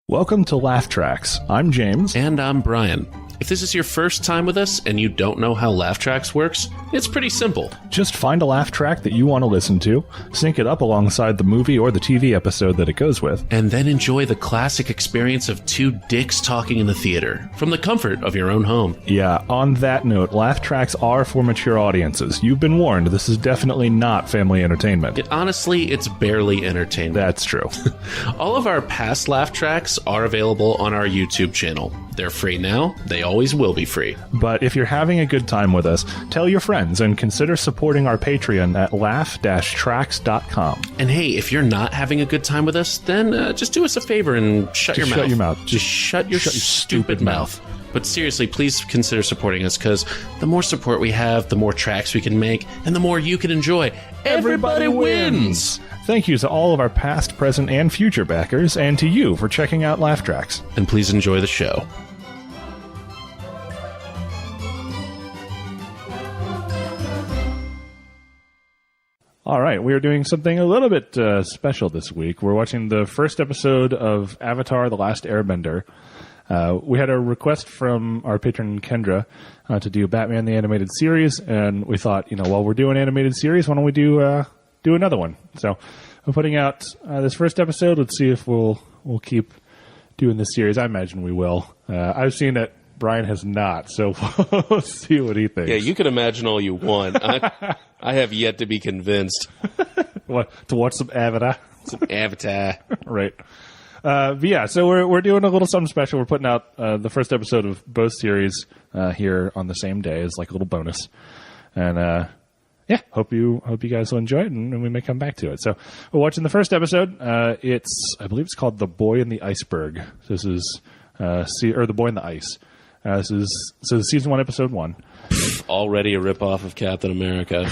Welcome to Laugh Tracks. I'm James. And I'm Brian. If this is your first time with us and you don't know how Laugh Tracks works, it's pretty simple. Just find a laugh track that you want to listen to, sync it up alongside the movie or the TV episode that it goes with, and then enjoy the classic experience of two dicks talking in the theater from the comfort of your own home. Yeah, on that note, laugh tracks are for mature audiences. You've been warned, this is definitely not family entertainment. Honestly, it's barely entertainment. That's true. All of our past laugh tracks are available on our YouTube channel. They're free now. They always will be free. But if you're having a good time with us, tell your friends and consider supporting our Patreon at laugh-tracks.com. And hey, if you're not having a good time with us, then just do us a favor and shut your mouth. Just shut your stupid mouth. But seriously, please consider supporting us, because the more support we have, the more tracks we can make, and the more you can enjoy. Everybody wins! Thank you to all of our past, present, and future backers, and to you for checking out Laugh Tracks. And please enjoy the show. All right, we are doing something a little bit special this week. We're watching the first episode of Avatar: The Last Airbender. We had a request from our patron Kendra to do Batman the Animated Series, and we thought, while we're doing animated series, why don't we do another one? So we're putting out this first episode. Let's see if we'll keep doing this series. I imagine we will. I've seen it. Brian has not, so we'll see what he thinks. Yeah, you can imagine all you want. I have yet to be convinced. What, to watch some Avatar? Some Avatar. Right. But yeah, so we're doing a little something special. We're putting out the first episode of both series here on the same day as like a little bonus. And yeah, hope you guys will enjoy it, and we may come back to it. So we're watching the first episode. I believe it's called The Boy in the Iceberg. This is The Boy in the Ice. This is season 1, episode 1. Already a ripoff of Captain America.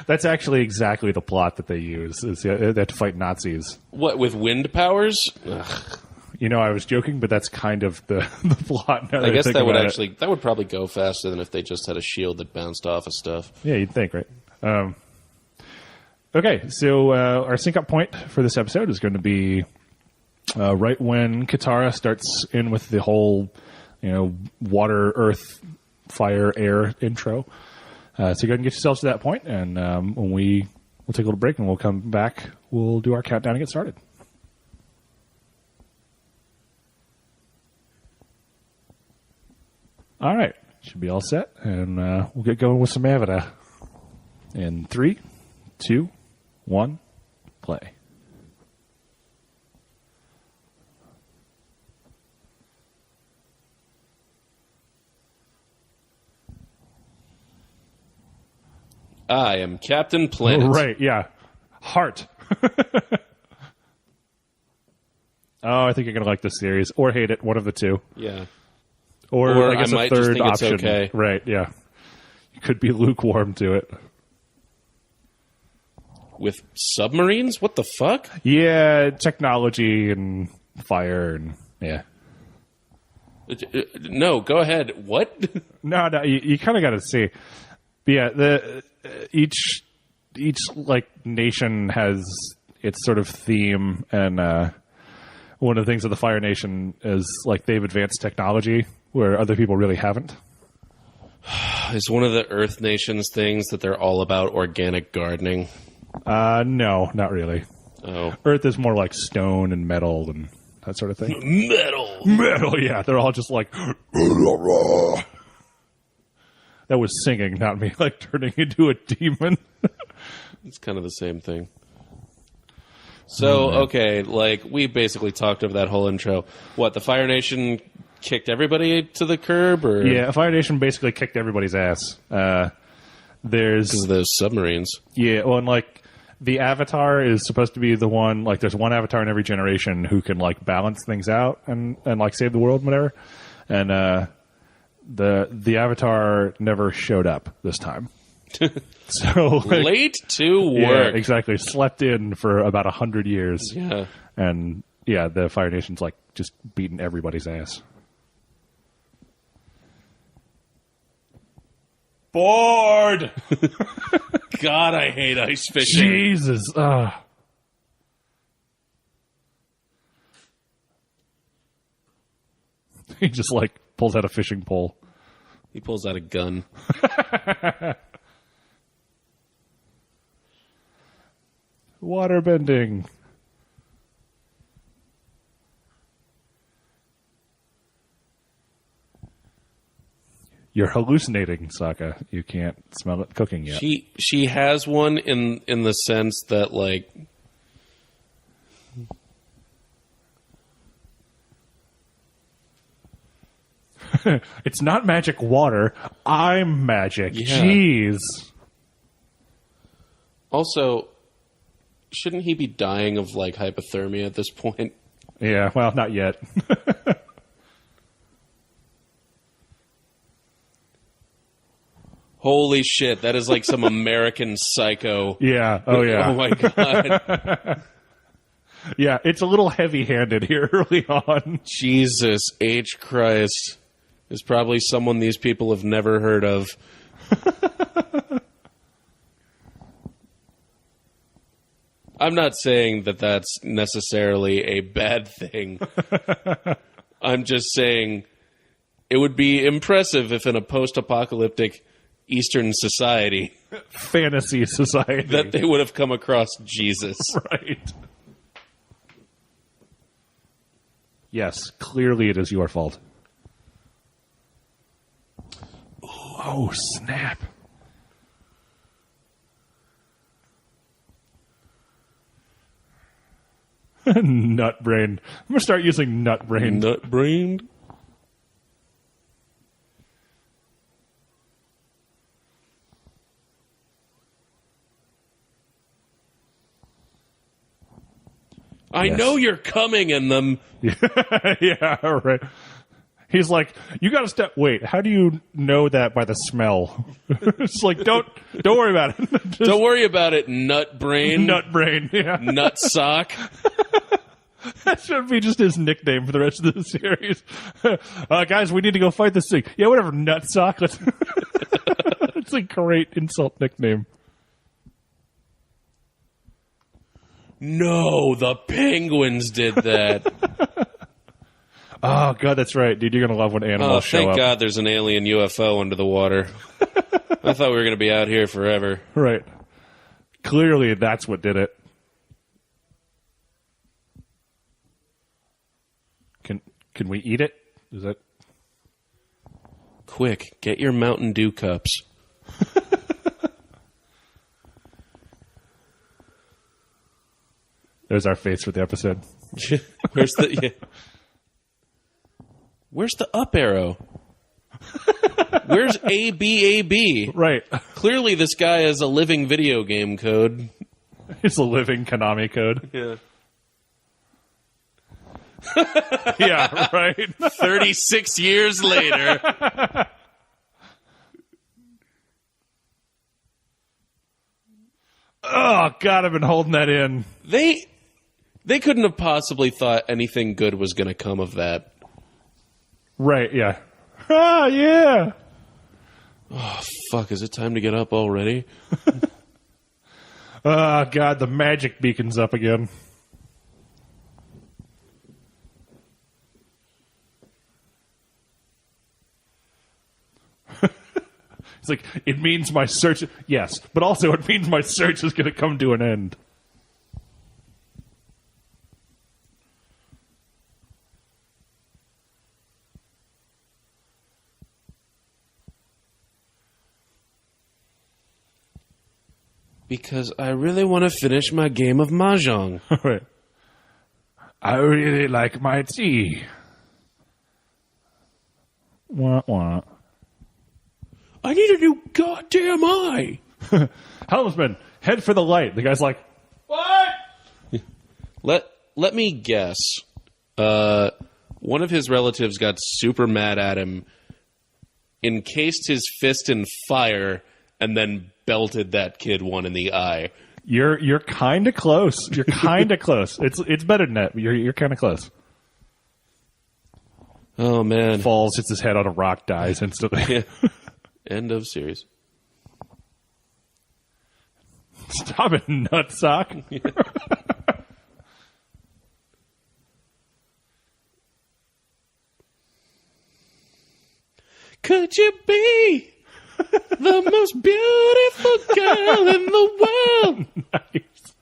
That's actually exactly the plot that they use. They have to fight Nazis. What, with wind powers? Ugh. I was joking, but that's kind of the plot. I guess that would probably go faster than if they just had a shield that bounced off of stuff. Yeah, you'd think, right? Okay, so our sync-up point for this episode is going to be right when Katara starts in with the whole, water, earth, fire, air intro. So go ahead and get yourselves to that point, and when we'll take a little break, and we'll come back. We'll do our countdown and get started. All right, should be all set, and we'll get going with some Avatar. In 3, 2, 1, play. I am Captain Planet. Right, yeah. Heart. Oh, I think you're going to like this series. Or hate it, one of the two. Yeah. Or I guess might a third just think option. It's okay. Right, yeah. You could be lukewarm to it. With submarines? What the fuck? Yeah, technology and fire and, yeah. No, go ahead. What? No, you kind of got to see. But yeah, each like nation has its sort of theme, and one of the things of the Fire Nation is like they've advanced technology where other people really haven't. Is one of the Earth Nations things that they're all about organic gardening? No, not really. Oh, Earth is more like stone and metal and that sort of thing. Metal, yeah, they're all just like. That was singing, not me, like turning into a demon. It's kind of the same thing. So, okay, like, we basically talked over that whole intro. What, the Fire Nation kicked everybody to the curb, or? Yeah, Fire Nation basically kicked everybody's ass. There's... Because of those submarines. Yeah, well, and, like, the Avatar is supposed to be the one, like, there's one Avatar in every generation who can, like, balance things out and like, save the world and whatever. And, the Avatar never showed up this time. So like, late to work. Yeah, exactly. Slept in for about 100 years. Yeah. And yeah, the Fire Nation's like just beating everybody's ass. Bored! God, I hate ice fishing. Jesus. He just, like, pulls out a fishing pole. He pulls out a gun. Waterbending. You're hallucinating, Sokka. You can't smell it cooking yet. She has one in the sense that, like... It's not magic water. I'm magic. Yeah. Jeez. Also, shouldn't he be dying of, like, hypothermia at this point? Yeah, well, not yet. Holy shit, that is like some American Psycho. Yeah, oh yeah. Oh my god. Yeah, it's a little heavy-handed here early on. Jesus H. Christ. There's probably someone these people have never heard of. I'm not saying that that's necessarily a bad thing. I'm just saying it would be impressive if in a post-apocalyptic Eastern society... fantasy society. That they would have come across Jesus. Right. Yes, clearly it is your fault. Oh, snap. Nut brain. I'm going to start using nut brain. Nut brained? I know you're coming in them. Yeah, right. He's like, you got to step. Wait, how do you know that by the smell? It's like, don't worry about it. Don't worry about it, nut brain. Nut brain, yeah. Nut sock. That should be just his nickname for the rest of the series. Guys, we need to go fight this thing. Yeah, whatever, nut sock. It's a great insult nickname. No, the penguins did that. Oh, God, that's right. Dude, you're going to love when animals show up. Thank God there's an alien UFO under the water. I thought we were going to be out here forever. Right. Clearly, that's what did it. Can we eat it? Is that... Quick, get your Mountain Dew cups. There's our face for the episode. Where's the up arrow? Where's ABAB? Right. Clearly this guy is a living video game code. It's a living Konami code. Yeah. Yeah, right. 36 years later. Oh, God, I've been holding that in. They couldn't have possibly thought anything good was going to come of that. Right, yeah. Ah, yeah. Oh, fuck, is it time to get up already? Oh, God, the magic beacon's up again. It's like, it means my search... Yes, but also it means my search is going to come to an end. Because I really want to finish my game of Mahjong. Right. I really like my tea. Wah, wah. I need a new goddamn eye. Helmsman, head for the light. The guy's like, what? Let me guess. One of his relatives got super mad at him, encased his fist in fire, and then belted that kid one in the eye. You're kind of close. You're kind of close. It's better than that. You're kind of close. Oh man! Falls, hits his head on a rock, dies instantly. Yeah. End of series. Stop it, nutsock. Yeah. Could you be the most beautiful girl in the world? Nice.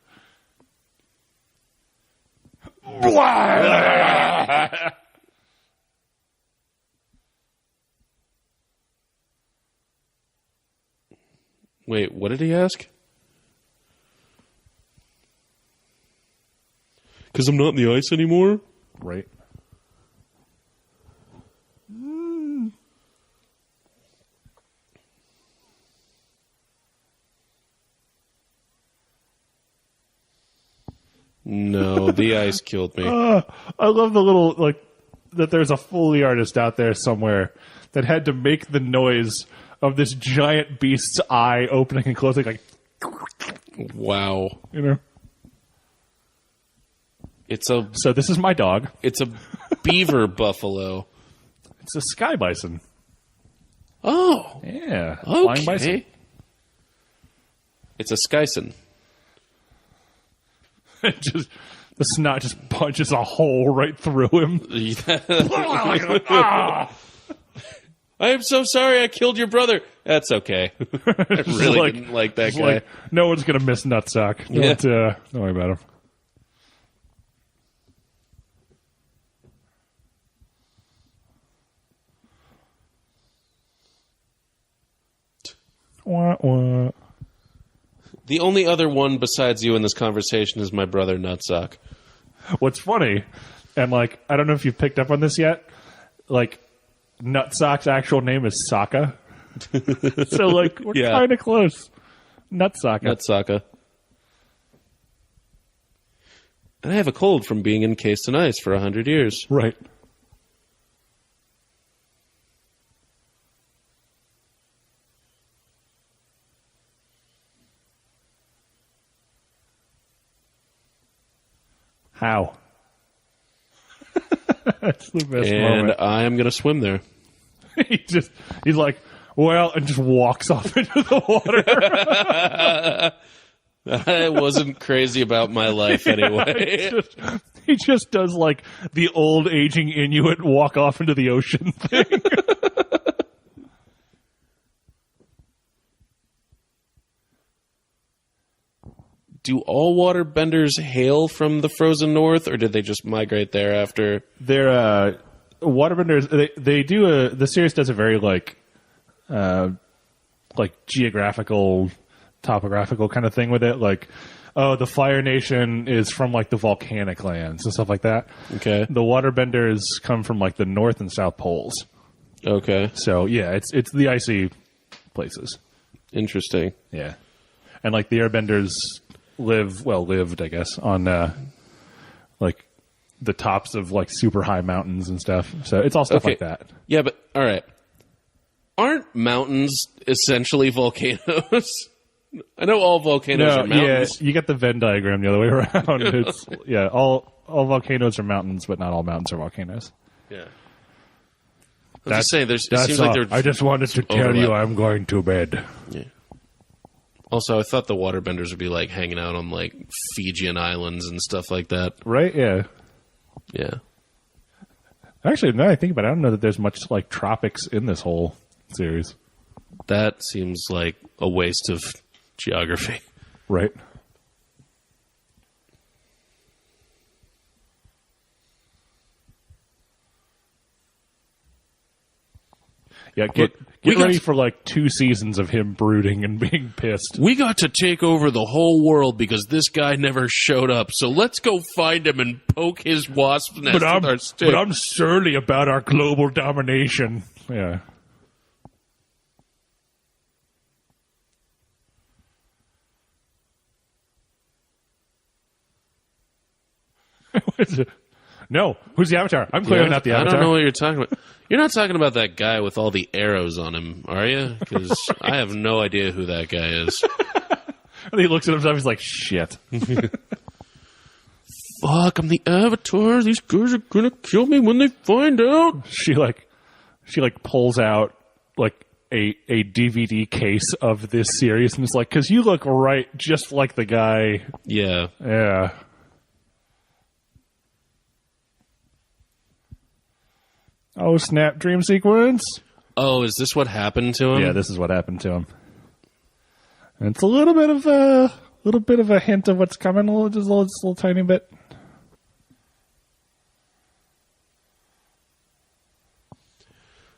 Wait, what did he ask? Because I'm not in the ice anymore? Right. No, the ice killed me. I love the little, that there's a Foley artist out there somewhere that had to make the noise of this giant beast's eye opening and closing, like... Wow. You know? So this is my dog. It's a beaver buffalo. It's a sky bison. Oh. Yeah. Okay. Flying bison. It's a skyson. The snot just punches a hole right through him. I am so sorry I killed your brother. That's okay. I really didn't like that guy. Like, no one's going to miss Nutsock. Don't worry about him. Wah, wah. The only other one besides you in this conversation is my brother Nutsock. What's funny, and I don't know if you've picked up on this yet, Nutsock's actual name is Sokka. So we're kind of close. Nutsocka. Nutsocka. And I have a cold from being encased in ice for 100 years. Right. How? That's the best moment. And I'm going to swim there. He's like, well, and just walks off into the water. I wasn't crazy about my life anyway. He just does the old aging Inuit walk off into the ocean thing. Do all waterbenders hail from the frozen north, or did they just migrate there after? They're waterbenders. They do the series does a very geographical, topographical kind of thing with it. The Fire Nation is from the volcanic lands and stuff like that. Okay. The waterbenders come from the north and south poles. Okay. So yeah, it's the icy places. Interesting. Yeah, and the airbenders lived, I guess, on the tops of super high mountains and stuff. So it's all stuff like that. Yeah, but all right. Aren't mountains essentially volcanoes? I know all volcanoes are mountains. Yeah, you get the Venn diagram the other way around. It's all volcanoes are mountains, but not all mountains are volcanoes. Yeah. I was just saying, it seems like they're I just wanted to tell you I'm going to bed. Yeah. Also, I thought the waterbenders would be hanging out on Fijian islands and stuff like that. Right? Yeah. Yeah. Actually, now that I think about it, I don't know that there's much tropics in this whole series. That seems like a waste of geography. Right. Yeah, get ready for 2 seasons of him brooding and being pissed. We got to take over the whole world because this guy never showed up. So let's go find him and poke his wasp nest with our stick. But I'm surly about our global domination. Yeah. No, who's the Avatar? I'm clearly not the Avatar. I don't know what you're talking about. You're not talking about that guy with all the arrows on him, are you? Because I have no idea who that guy is. And he looks at himself, he's like, shit. Fuck, I'm the Avatar. These guys are gonna kill me when they find out. She pulls out a DVD case of this series and is like, because you look right just like the guy. Yeah. Yeah. Oh, snap, dream sequence. Oh, is this what happened to him? Yeah, this is what happened to him. And it's a little bit of a hint of what's coming, just a little tiny bit.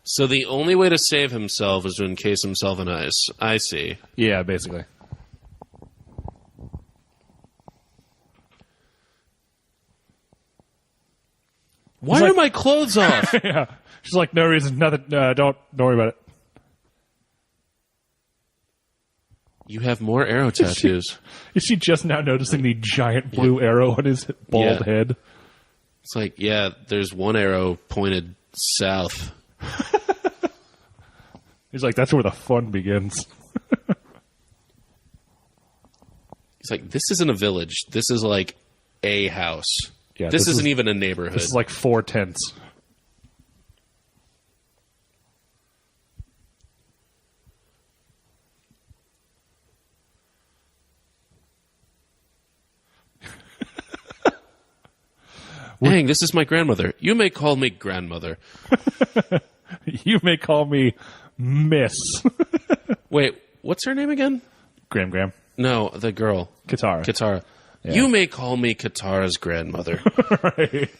So the only way to save himself is to encase himself in ice. I see. Yeah, basically. Why are my clothes off? Yeah. She's like, no reason, nothing. Don't worry about it. You have more arrow tattoos. Is she just now noticing the giant blue arrow on his bald head? It's like, yeah, there's one arrow pointed south. He's like, that's where the fun begins. He's like, this isn't a village. This is like a house. Yeah, this isn't even a neighborhood. This is like 4 tents. Dang, this is my grandmother. You may call me grandmother. You may call me Miss. Wait, what's her name again? Graham. No, the girl. Katara. Yeah. You may call me Katara's grandmother. Right.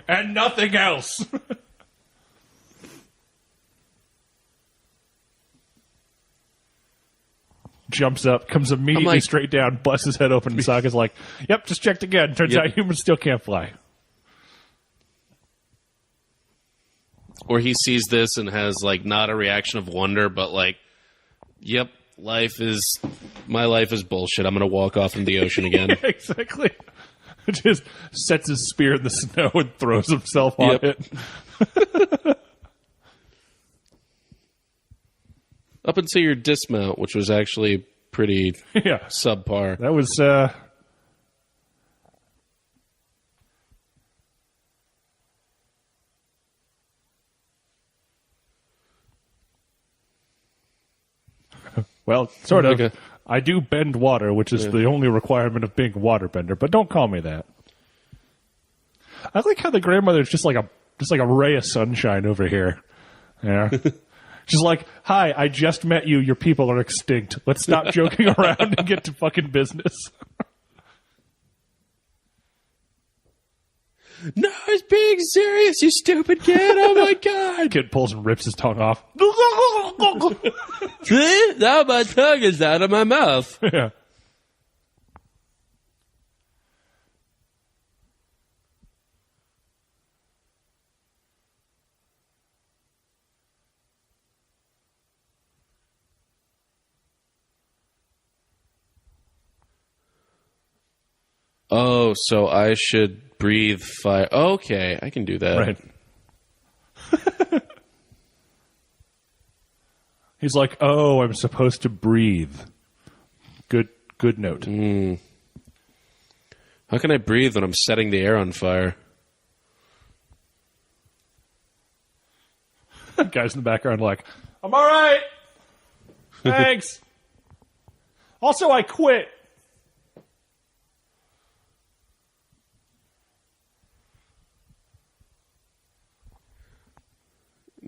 And nothing else. Jumps up, comes immediately straight down, busts his head open, and Sokka's like, yep, just checked again. Turns out humans still can't fly. Or he sees this and has, like, not a reaction of wonder, but, like, yep, my life is bullshit. I'm going to walk off into the ocean again. Yeah, exactly. Just sets his spear in the snow and throws himself on it. Up until your dismount, which was actually pretty subpar. That was... Well, sort of. Okay. I do bend water, which is the only requirement of being a waterbender, but don't call me that. I like how the grandmother is just like a ray of sunshine over here. Yeah. She's like, hi, I just met you. Your people are extinct. Let's stop joking around and get to fucking business. No, I was being serious, you stupid kid. Oh, my God. Kid pulls and rips his tongue off. See? Now my tongue is out of my mouth. Yeah. Oh, so I should breathe fire. Okay, I can do that. Right. He's like, oh, I'm supposed to breathe. Good note. How can I breathe when I'm setting the air on fire? Guys in the background like, I'm all right. Thanks. Also, I quit.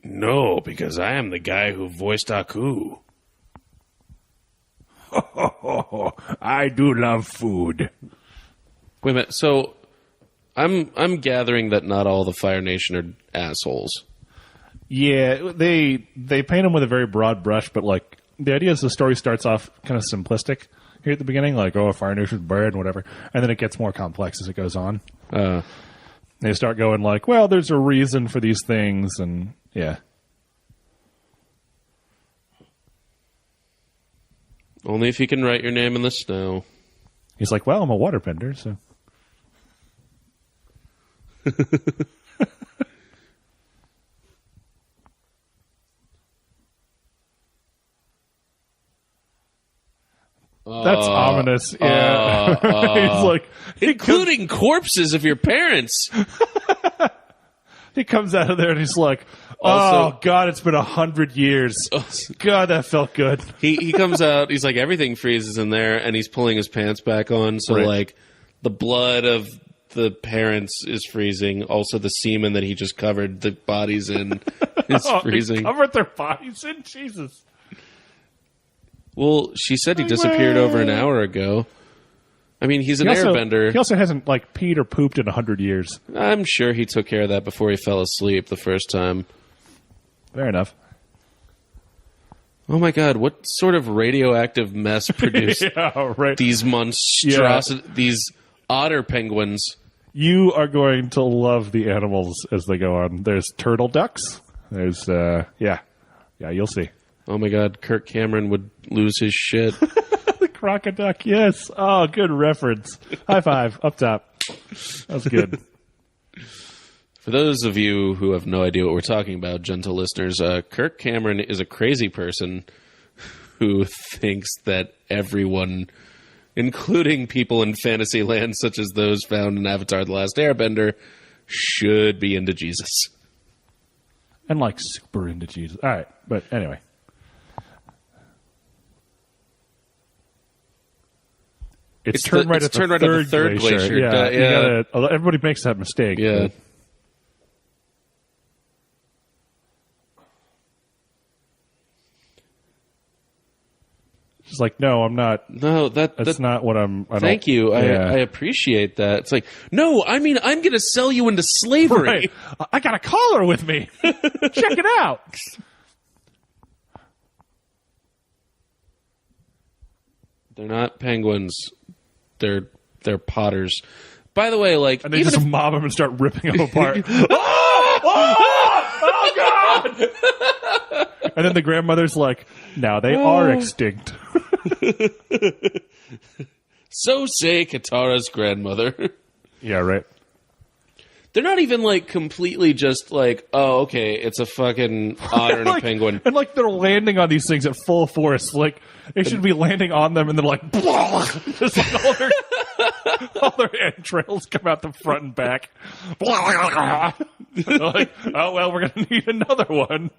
No, because I am the guy who voiced Aku. I do love food. Wait a minute. So, I'm gathering that not all the Fire Nation are assholes. Yeah, they paint them with a very broad brush, but like the idea is the story starts off kind of simplistic here at the beginning, like a Fire Nation's bad and whatever, and then it gets more complex as it goes on. They start going like, well, there's a reason for these things, and yeah. Only if you can write your name in the snow. He's like, well, I'm a waterbender, so. That's ominous. Yeah. He's like, including corpses of your parents. He comes out of there and he's like, oh, God, it's been 100 years. God, that felt good. He comes out, he's like, everything freezes in there, and he's pulling his pants back on, so, like, the blood of the parents is freezing. Also, the semen that he just covered the bodies in is freezing. Covered their bodies in? Jesus. Well, she said he disappeared over an hour ago. I mean, he's an airbender. He also hasn't, peed or pooped in 100 years. I'm sure he took care of that before he fell asleep the first time. Fair enough. Oh my God, what sort of radioactive mess produced these monstrosities, these otter penguins? You are going to love the animals as they go on. There's turtle ducks. There's, you'll see. Oh my God, Kirk Cameron would lose his shit. The crocoduck, yes. Oh, good reference. High five, up top. That was good. For those of you who have no idea what we're talking about, gentle listeners, Kirk Cameron is a crazy person who thinks that everyone, including people in fantasy land such as those found in Avatar: The Last Airbender, should be into Jesus. And super into Jesus. All right, but anyway. It's turned right at the third glacier. Yeah. Everybody makes that mistake. Yeah. But. She's like, no, I'm not. No, that's not what I'm. Thank you. I appreciate that. It's like, no, I mean, I'm going to sell you into slavery. Right. I got a collar with me. Check it out. They're not penguins. They're potters. By the way, and they just mob them and start ripping them apart. Oh God! And then the grandmother's like, now they are extinct. So say Katara's grandmother. Yeah, right. They're not even completely just oh, okay, it's a fucking otter and a penguin. And they're landing on these things at full force. They should be landing on them and then just all their entrails come out the front and back. Oh, well, we're going to need another one.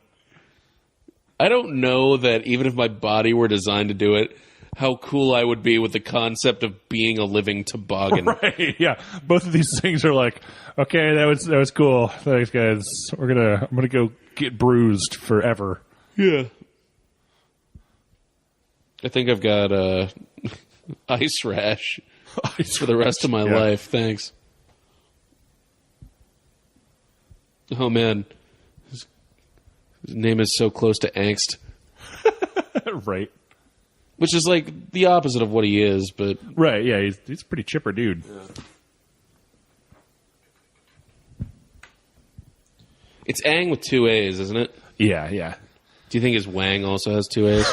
I don't know that even if my body were designed to do it, how cool I would be with the concept of being a living toboggan. Right, yeah. Both of these things are okay, that was cool. Thanks, guys. I'm gonna go get bruised forever. Yeah. I think I've got ice rash for the rest of my life. Thanks. Oh, man. His name is so close to angst. Right. Which is the opposite of what he is, but... Right, yeah, he's a pretty chipper dude. Yeah. It's Aang with 2 A's, isn't it? Yeah, yeah. Do you think his Wang also has 2 A's?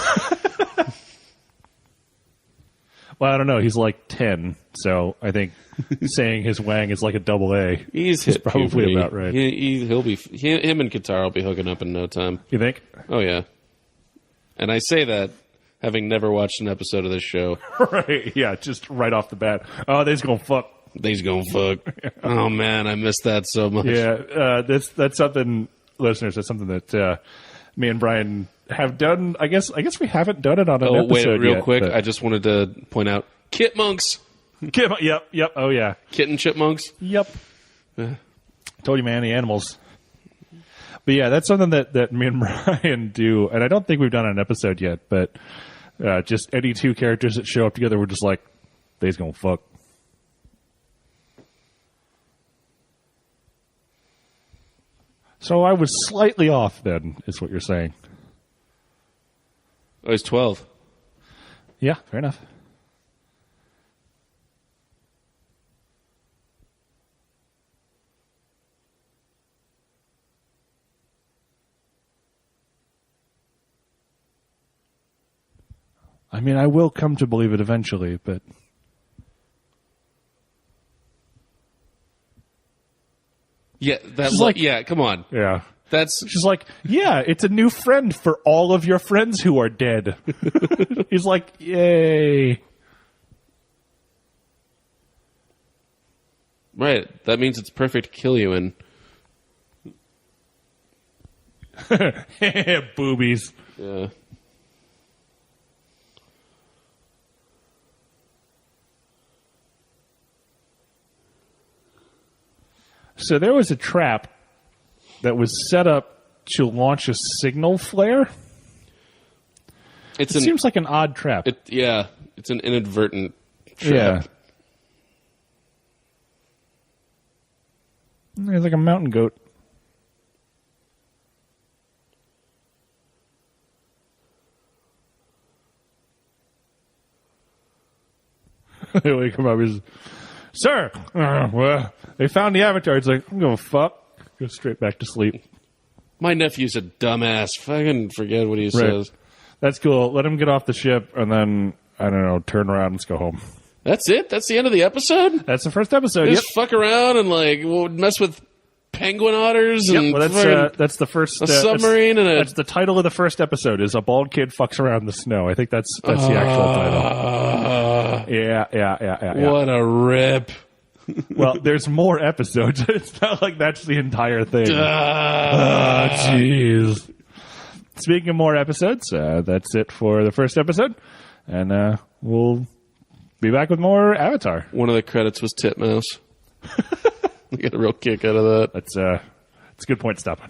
Well, I don't know. He's 10, so I think saying his Wang is a double A. He's hit probably puberty. About right. He'll be him and Katara will be hooking up in no time. You think? Oh yeah. And I say that having never watched an episode of this show. Right? Yeah, just right off the bat. Oh, they's gonna fuck. They's gonna fuck. Oh man, I missed that so much. Yeah, that's something, listeners. That's something that me and Brian have done. I guess we haven't done it on an episode real yet, quick. I just wanted to point out Kitmonks. Yep. Oh yeah, Kitten chipmunks. Yep. Told you, man. The animals. But yeah, that's something that me and Brian do, and I don't think we've done an episode yet. But just any two characters that show up together, we're just they's gonna fuck. So I was slightly off then, is what you're saying. Oh, he's 12. Yeah, fair enough. I mean, I will come to believe it eventually, but... Yeah, yeah, come on. Yeah. She's yeah, it's a new friend for all of your friends who are dead. He's like, yay. Right, that means it's perfect to kill you in. Boobies. Yeah. So there was a trap that was set up to launch a signal flare. It seems like an odd trap. It's an inadvertent trap. Yeah. There's like a mountain goat. They wake him up. He's, sir, well, they found the avatar. It's like, I'm going to fuck. Go straight back to sleep. My nephew's a dumbass. Fucking forget what he says. That's cool. Let him get off the ship and then, I don't know, turn around and let's go home. That's it? That's the end of the episode? That's the first episode. Just fuck around and mess with penguin otters and that's the first submarine that's the title of the first episode is A Bald Kid Fucks Around the Snow. I think that's the actual title. Yeah. What a rip. Well, there's more episodes. It's not like that's the entire thing. Jeez. Speaking of more episodes, that's it for the first episode, and we'll be back with more Avatar. One of the credits was Titmouse. I get a real kick out of that. It's a good point to stop on.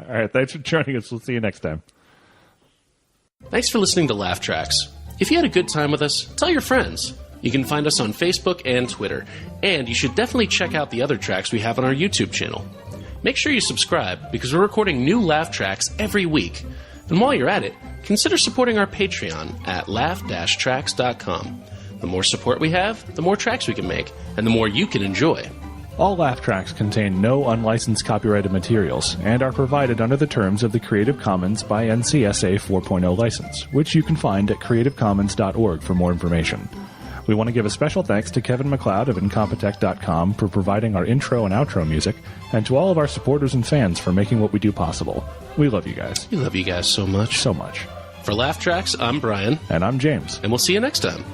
All right, thanks for joining us. We'll see you next time. Thanks for listening to Laugh Tracks. If you had a good time with us, tell your friends. You can find us on Facebook and Twitter, and you should definitely check out the other tracks we have on our YouTube channel. Make sure you subscribe, because we're recording new Laugh Tracks every week. And while you're at it, consider supporting our Patreon at laugh-tracks.com. The more support we have, the more tracks we can make, and the more you can enjoy. All Laugh Tracks contain no unlicensed copyrighted materials and are provided under the terms of the Creative Commons by NCSA 4.0 license, which you can find at creativecommons.org for more information. We want to give a special thanks to Kevin MacLeod of Incompetech.com for providing our intro and outro music, and to all of our supporters and fans for making what we do possible. We love you guys. We love you guys so much. So much. For Laugh Tracks, I'm Brian. And I'm James. And we'll see you next time.